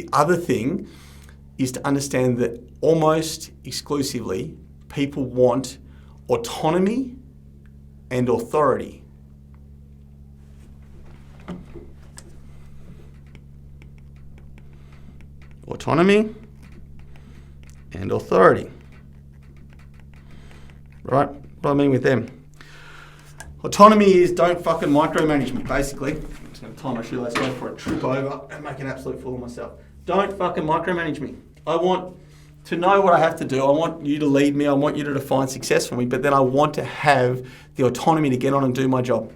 The other thing is to understand that almost exclusively people want autonomy and authority. Autonomy and authority. Right? What do I mean with them? Autonomy is don't fucking micromanage me, basically. I'm just going to tie my shoelace off for a trip over and make an absolute fool of myself. Don't fucking micromanage me. I want to know what I have to do. I want you to lead me. I want you to define success for me. But then I want to have the autonomy to get on and do my job.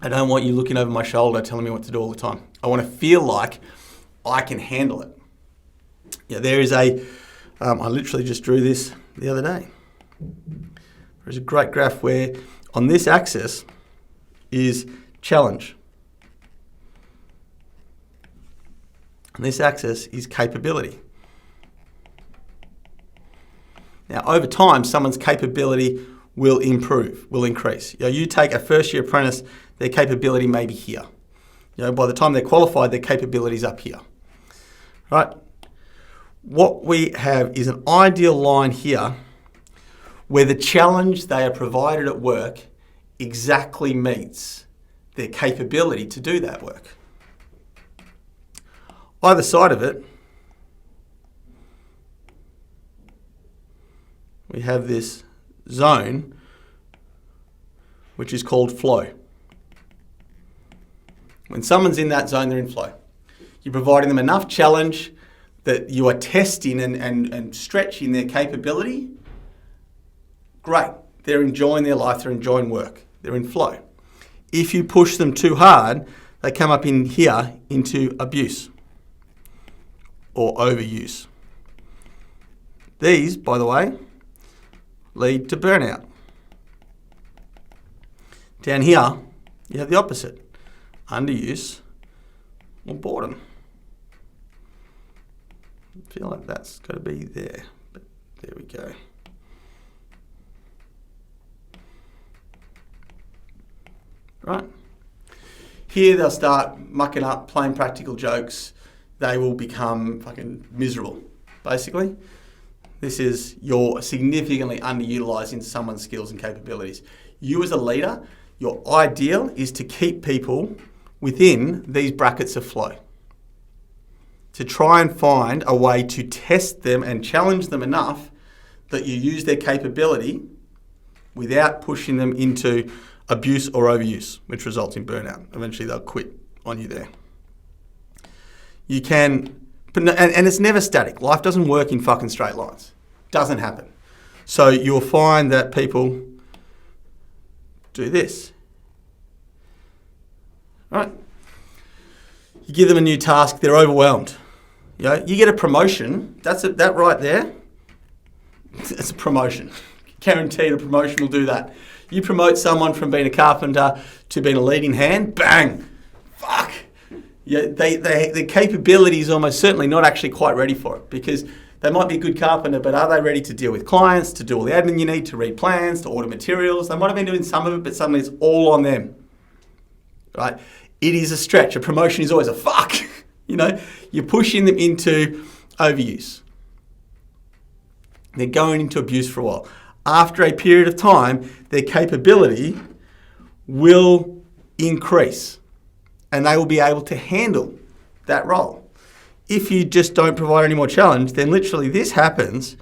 I don't want you looking over my shoulder telling me what to do all the time. I want to feel like I can handle it. Yeah, there is I literally just drew this the other day. There's a great graph where on this axis is challenge. And this axis is capability. Now, over time, someone's capability will improve, will increase. You take a first-year apprentice, their capability may be here. By the time they're qualified, their capability's up here. Right? What we have is an ideal line here where the challenge they are provided at work exactly meets their capability to do that work. Either side of it, we have this zone which is called flow. When someone's in that zone, they're in flow. You're providing them enough challenge that you are testing and stretching their capability. Great. They're enjoying their life. They're enjoying work. They're in flow. If you push them too hard, they come up in here into abuse or overuse. These, by the way, lead to burnout. Down here, you have the opposite. Underuse or boredom. I feel like that's got to be there, but there we go. Right. Here they'll start mucking up, playing practical jokes. They will become fucking miserable, basically. This is you're significantly underutilizing someone's skills and capabilities. You as a leader, your ideal is to keep people within these brackets of flow. To try and find a way to test them and challenge them enough that you use their capability without pushing them into abuse or overuse, which results in burnout. Eventually they'll quit on you there. You can, and it's never static. Life doesn't work in fucking straight lines. Doesn't happen. So you'll find that people do this. Right? You give them a new task, they're overwhelmed. You get a promotion, that right there, it's a promotion. Guaranteed a promotion will do that. You promote someone from being a carpenter to being a leading hand, bang, fuck. The capability is almost certainly not actually quite ready for it because they might be a good carpenter, but are they ready to deal with clients, to do all the admin you need, to read plans, to order materials? They might have been doing some of it, but suddenly it's all on them, right? It is a stretch. A promotion is always a fuck. You're pushing them into overuse. They're going into abuse for a while. After a period of time, their capability will increase and they will be able to handle that role. If you just don't provide any more challenge, then literally this happens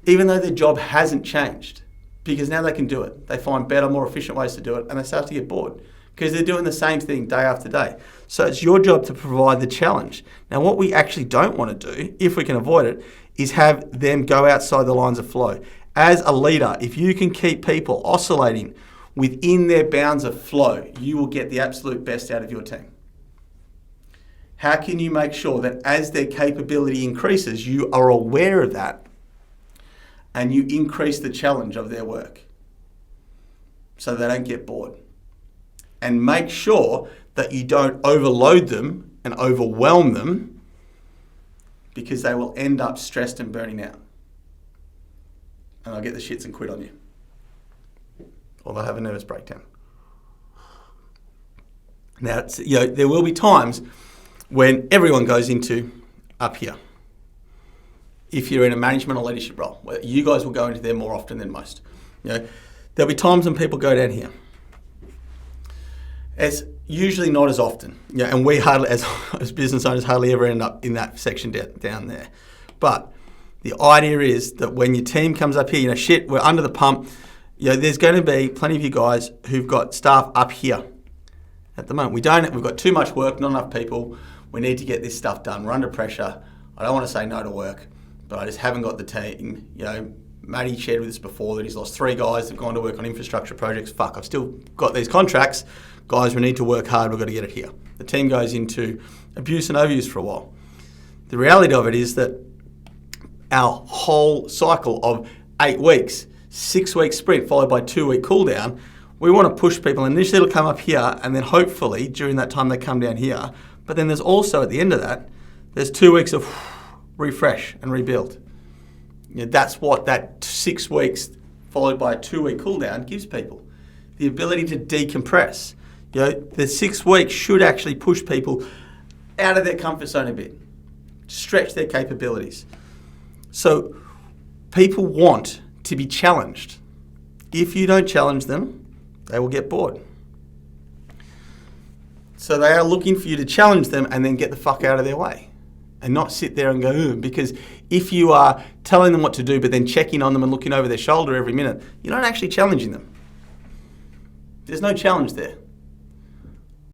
even though their job hasn't changed because now they can do it. They find better, more efficient ways to do it and they start to get bored because they're doing the same thing day after day. So it's your job to provide the challenge. Now, what we actually don't want to do, if we can avoid it, is have them go outside the lines of flow. As a leader, if you can keep people oscillating within their bounds of flow, you will get the absolute best out of your team. How can you make sure that as their capability increases, you are aware of that and you increase the challenge of their work so they don't get bored? And make sure that you don't overload them and overwhelm them because they will end up stressed and burning out. And they'll get the shits and quit on you. Or they'll have a nervous breakdown. Now, there will be times when everyone goes into up here. If you're in a management or leadership role, well, you guys will go into there more often than most. There'll be times when people go down here. It's usually not as often, and we hardly, as business owners, hardly ever end up in that section down there. But the idea is that when your team comes up here, we're under the pump. There's going to be plenty of you guys who've got staff up here. At the moment, we've got too much work, not enough people. We need to get this stuff done. We're under pressure. I don't want to say no to work, but I just haven't got the team. Matty shared with us before that he's lost 3 guys that have gone to work on infrastructure projects. Fuck, I've still got these contracts. Guys, we need to work hard. We've got to get it here. The team goes into abuse and overuse for a while. The reality of it is that our whole cycle of 8 weeks, 6-week sprint followed by 2-week cool down, we want to push people. Initially it'll come up here, and then hopefully during that time they come down here. But then there's also, at the end of that, there's 2 weeks of refresh and rebuild. That's what that 6 weeks followed by a 2-week cool down gives people. The ability to decompress. The 6 weeks should actually push people out of their comfort zone a bit, stretch their capabilities. So people want to be challenged. If you don't challenge them, they will get bored. So they are looking for you to challenge them and then get the fuck out of their way and not sit there and go, ooh, because if you are telling them what to do but then checking on them and looking over their shoulder every minute, you're not actually challenging them. There's no challenge there.